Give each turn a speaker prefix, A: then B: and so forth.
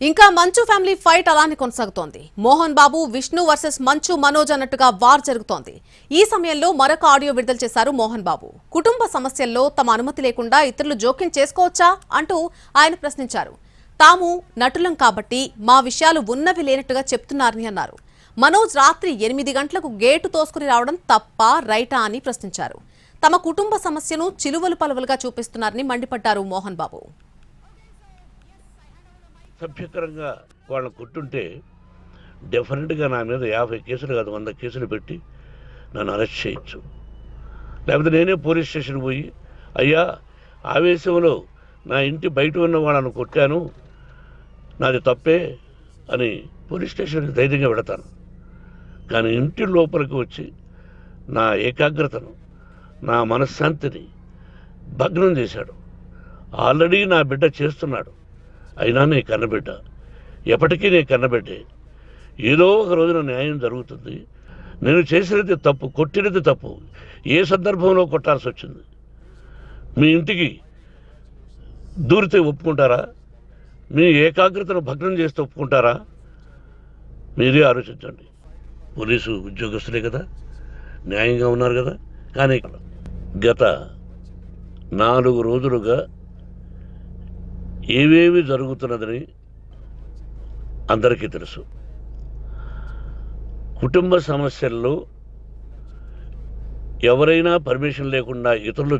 A: ఇంకా మంచు family fight అలానే కొనసాగుతోంది. మోహన్ బాబు, విష్ణు వర్సెస్ మంచు మనోజ్ అన్నట్టుగా వార్ జరుగుతోంది. ఈ సమయంలో మరొక ఆడియో విడుదల చేశారు మోహన్ బాబు. కుటుంబ సమస్యల్లో తమ అనుమతి లేకుండా ఇతరులు జోక్యం చేసుకోవచ్చా అంటూ ఆయన ప్రశ్నించారు. తాము నటులం కాబట్టి మా విషయాలు ఉన్నవి లేనట్టుగా చెప్తున్నారని అన్నారు. మనోజ్ రాత్రి 8 గంటలకు గేటు తోసుకుని రావడం తప్ప రైటా అని ప్రశ్నించారు. తమ కుటుంబ సమస్యను చిలువలు పలువలుగా చూపిస్తున్నారని మండిపడ్డారు మోహన్ బాబు.
B: సభ్యకరంగా వాళ్ళని కొట్టుంటే డెఫినెట్గా నా మీద 50 కేసులు కాదు 100 కేసులు పెట్టి నన్ను అరెస్ట్ చేయొచ్చు. లేకపోతే నేనే పోలీస్ స్టేషన్ పోయి అయ్యా ఆవేశంలో నా ఇంటి బయట ఉన్న వాళ్ళని కొట్టాను, నాది తప్పే అని పోలీస్ స్టేషన్కి ధైర్యంగా పెడతాను. కానీ ఇంటి లోపలికి వచ్చి నా ఏకాగ్రతను, నా మనశ్శాంతిని భగ్నం చేశాడు. ఆల్రెడీ నా బిడ్డ చేస్తున్నాడు, అయినా నీ కన్నబిడ్డ, ఎప్పటికీ నీ కన్నబిడ్డే. ఏదో ఒక రోజున న్యాయం జరుగుతుంది. నేను చేసినది తప్పు, కొట్టినది తప్పు. ఏ సందర్భంలో కొట్టాల్సి వచ్చింది? మీ ఇంటికి దూరితే ఒప్పుకుంటారా? మీ ఏకాగ్రతను భగ్నం చేస్తే ఒప్పుకుంటారా? మీరే ఆలోచించండి. పోలీసు ఉద్యోగస్తులే కదా, న్యాయంగా ఉన్నారు కదా. కానీ గత 4 రోజులుగా ఏవేవి జరుగుతున్నదని అందరికీ తెలుసు. కుటుంబ సమస్యల్లో ఎవరైనా పర్మిషన్ లేకుండా ఇతరులు